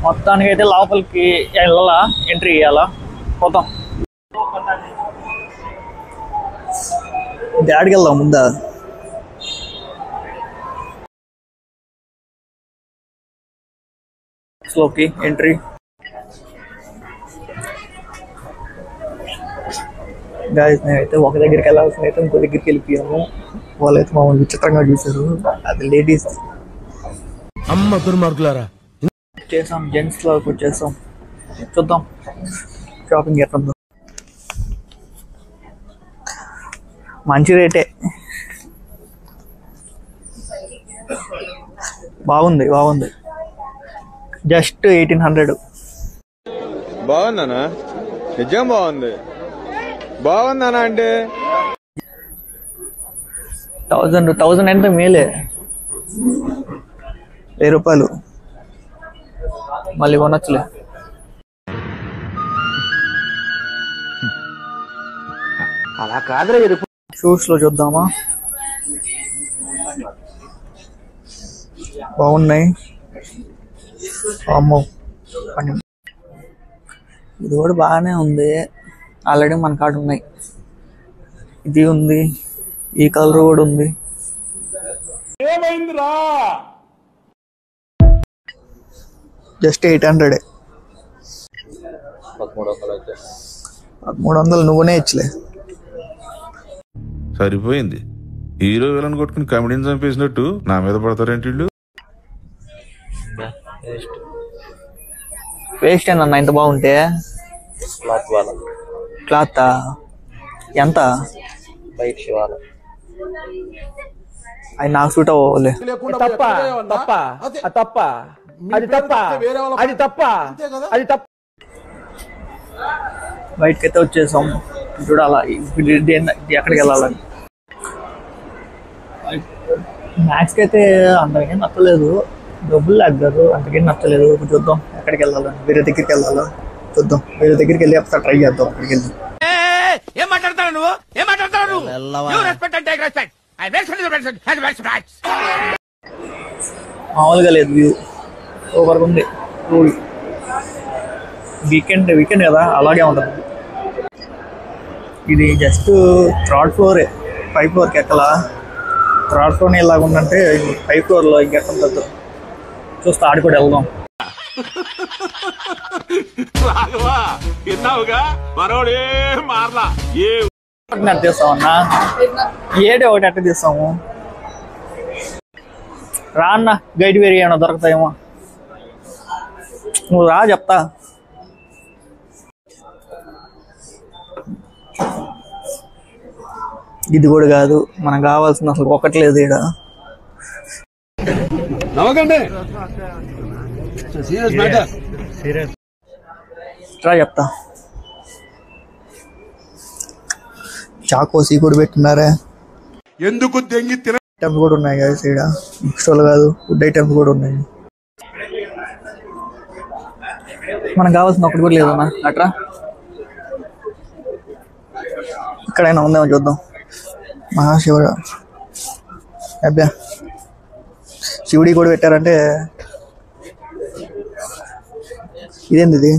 మొత్తానికి అయితే లోపలికి వెళ్ళాలా, ఎంట్రీ ఇవ్వాలా, పోతాం. డాడీకి వెళ్దాం ముందా. లోకి ఎంట్రీ. గాయస్ నేనైతే ఒక దగ్గరికి వెళ్ళాల్సిన అయితే ఇంకో దగ్గరికి వెళ్ళిపోయాము. వాళ్ళైతే మామూలు విచిత్రంగా చూశారు. అది లేడీస్. అమ్మ దుర్మార్గులారా. చేసాం, జెంట్స్ లోకి వచ్చేసాం. చూద్దాం షాపింగ్ ఎట్లుందో. మంచి రేటే, బాగుంది బాగుంది. జస్ట్ 1800. బాగుందనా? నిజం బాగుంది. బాగుందనా అంటే 1000 అంటే మేలే. 1000 రూపాయలు మళ్ళీ కొనొచ్చులే. అలా కాదురా. షూస్ లో చూద్దామా, బాగున్నాయి. అమ్మో, ఇది కూడా బాగానే ఉంది. ఆల్రెడీ మన కాడ ఉన్నాయి. ఇది ఉంది, ఈ కలర్ కూడా ఉంది. జస్ట్ 800. 1300 నువ్వునే ఇచ్చలే. సరిపోయింది. హీరో విలన్ కొట్టుకుని కమెడీని చంపేసినట్టు నా మీద పడతారేంటి వీళ్ళు? వేస్ట్ అన్న ఇంత బాగుంటే. క్లాత్ ఎంత? అది నాకు సూట్ అవ్వలే. బయటకైతే వచ్చేసాం. చూడాలా ఇది ఎక్కడికి వెళ్ళాలని. మ్యాక్స్కి అయితే అంతకేం నచ్చలేదు, డబ్బులు లాగారు, అంతకేం నచ్చలేదు. చూద్దాం ఎక్కడికి వెళ్ళాలని. వేరే దగ్గరికి వెళ్ళాలా చూద్దాం. వేరే దగ్గరికి వెళ్ళి ఒకసారి ట్రై చేద్దాం. అక్కడికి వెళ్ళి మామూలుగా లేదు, వ్యూ సూపర్గా ఉంది. వీకెండ్ కదా, అలాగే ఉంటుంది. ఇది జస్ట్ 3rd ఫ్లోరే, 5th ఫ్లోర్కి ఎక్కలా. 3rd ఫ్లోర్ ఇలాగ ఉందంటే 5th ఫ్లోర్లో ఇంకెక్కదు. చూస్తే ఆడి కూడా వెళ్దాం. తీస్తామన్నా ఏడే ఒకటి అట్ట తీస్తాము. రా అన్న, గైడ్ వేరే ఏమన్నా దొరుకుతాయేమో. నువ్వు రా చెప్తా. ఇది కూడా కాదు, మనకు కావాల్సిన అసలు ఒకటి లేదు ఈడ. ట్రై చెప్తా. చాకోసి కూడా పెట్టున్నారా? ఎందుకు దెంగి తిన ఐటమ్స్ కూడా ఉన్నాయి కదా ఈడ. బుక్ స్టాల్ కాదు, ఫుడ్ ఐటమ్స్ కూడా ఉన్నాయి. మనకు కావాల్సిన ఒకటి కూడా లేదన్నా. అట్రా ఇక్కడైనా ఉందేమో చూద్దాం. మహాశివుడు అబ్బా, శివుడి కూడా పెట్టారంటే. ఇదేంది ఇది?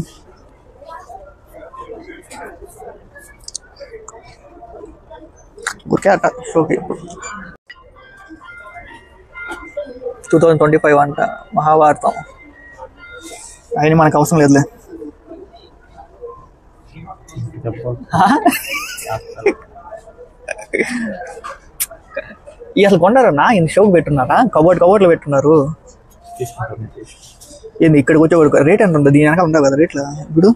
ఊరికే అట్ట షోకి. 2025 అంట మహాభారతం. అయినా మనకు అవసరం లేదులే. అసలు కొంటారన్నా? ఇంత షోకి పెట్టున్నారా? కబోర్డ్లో పెట్టున్నారు. ఏంది ఇక్కడికి వచ్చే రేట్ ఎంత ఉంటుంది? దీని వెనకాల ఉంటావు కదా రేట్లు. ఇప్పుడు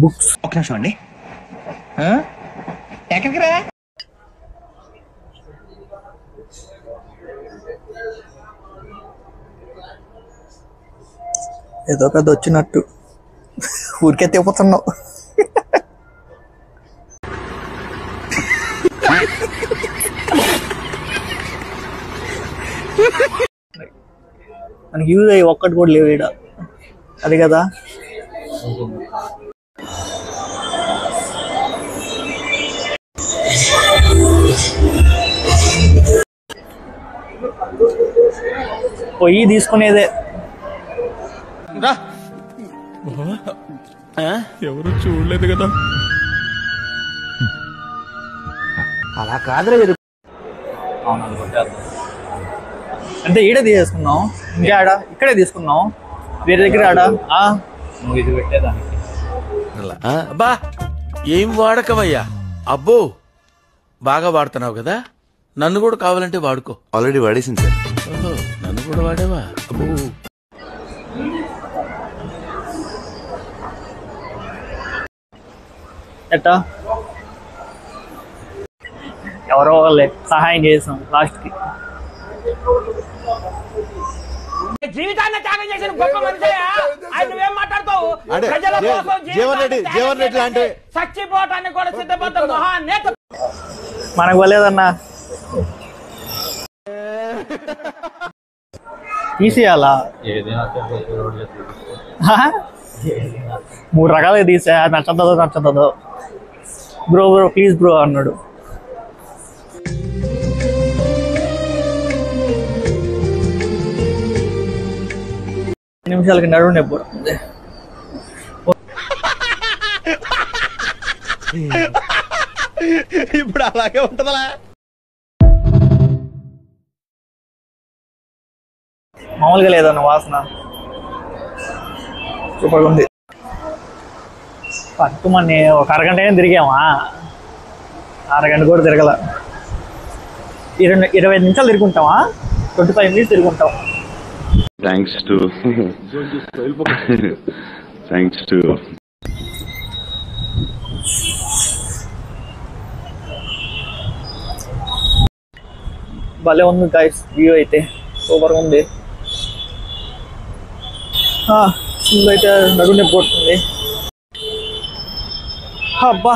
బుక్స్ ఒక నిమిషం అండి. ఎక్కడికి రా? ఏదో పెద్ద వచ్చినట్టు ఊరికే తెగిపోతున్నావు. మనకి యూజ్ అయ్యి ఒక్కటి కూడా లేవు ఈడ. అది కదా పొయ్యి తీసుకునేదే. ఎవరు చూడలేదు కదా. అలా కాదురా అంటే ఈడే తీసేసుకున్నాం, ఇంకా ఆడ ఇక్కడే తీసుకున్నాం, వేరే దగ్గర ఆడ. నువ్వు ఇది పెట్టేదానికి అబ్బా ఏం వాడకవయ్యా. అబ్బో బాగా వాడుతున్నావు కదా, నన్ను కూడా కావాలంటే వాడుకో. ఆల్రెడీ వాడేసింది సార్. ఓహో, నన్ను కూడా వాడేవా? అబ్బో ఎట్టా ఎవరో వాళ్ళే సహాయం చేసాం లాస్ట్కి. జీవితాన్ని త్యాగం చేసిన గొప్ప మనిషి ఆయన. నువ్వేం మాట్లాడతావు? అంటే జీవన్ రెడ్డి లాంటి చచ్చిపోవటాన్ని కూడా సిద్ధపడతావు మహానేత. మనకు వలేదన్నా తీసేయాలా? 3 రకాలుగా తీసా, నచ్చదో బ్రో ప్లీజ్ బ్రో అన్నాడు. నిమిషాలకి నడువు నొప్పి పడుతుంది. ఇప్పుడు అలాగే ఉంటదా? మామూలుగా లేదన్న వాసన, సూపర్గా ఉంది. పట్టుమని ఒక అరగంట అయినా తిరిగామా? అరగంట కూడా తిరగల. 25 నిమిషాలు తిరుగుంటామా? 25 మినిట్స్ తిరుగుంటాం. థ్యాంక్స్ టు భలే ఉంది గైస్, వ్యూ అయితే సూపర్గా ఉంది. ఫుల్ అయితే నడుము నొప్పి పడుతుంది. అబ్బా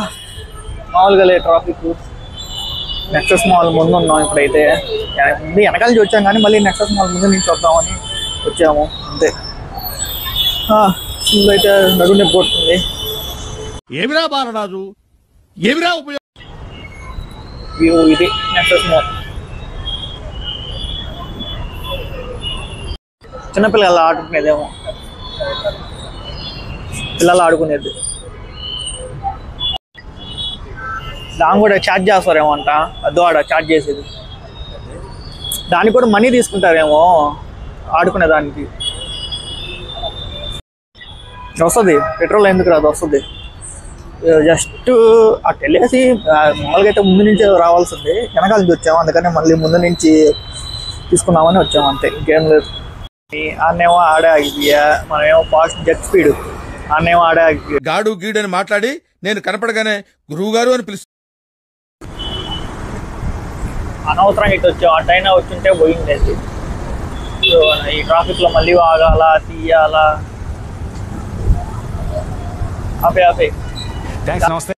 మామూలుగా లేదు ట్రాఫిక్. నెక్సస్ మాల్ ముందు ఉన్నాం ఇప్పుడైతే. ముందు వెనకాల నుంచి వచ్చాం కానీ మళ్ళీ నెక్సస్ మాల్ ముందు నుంచి వద్దామని వచ్చాము అంతే. ఫుల్ అయితే నడుము నొప్పి పడుతుంది. ఏమిరా బాలరాజు, ఏమిరా ఉపయోగం? వ్యూ ఇది నెక్సస్ మాల్. చిన్నపిల్లలు ఆడుకునేదేమో, పిల్లలు ఆడుకునేది. దాన్ని కూడా ఛార్జ్ చేస్తారేమో అంట, అదో ఆడ ఛార్జ్ చేసేది. దానికి కూడా మనీ తీసుకుంటారేమో ఆడుకునే దానికి. వస్తుంది పెట్రోల్, ఎందుకు రాదు, వస్తుంది. జస్ట్ అటు వెళ్ళేసి మామూలుగా అయితే ముందు నుంచి రావాల్సింది, వెనకాల నుంచి వచ్చాము, అందుకని మళ్ళీ ముందు నుంచి తీసుకున్నామని వచ్చాము అంతే, ఇంకేం లేదు. ఆడనేమో ఆడే ఆగిపోయా, మనమేమో ఫాస్ట్ జెట్ స్పీడ్, ఆడనేమో ఆడే ఆగిపోయా. గాడు గీడు అని మాట్లాడి నేను కనపడగానే గురువు గారు అని పిలుస్తా. అనవసరంగా ఇటు వచ్చాం, అటైనా వచ్చింటే పోయిండేది. ఈ ట్రాఫిక్లో మళ్ళీ ఆగాల, తీయాలా, ఆపే. థ్యాంక్స్, నమస్తే.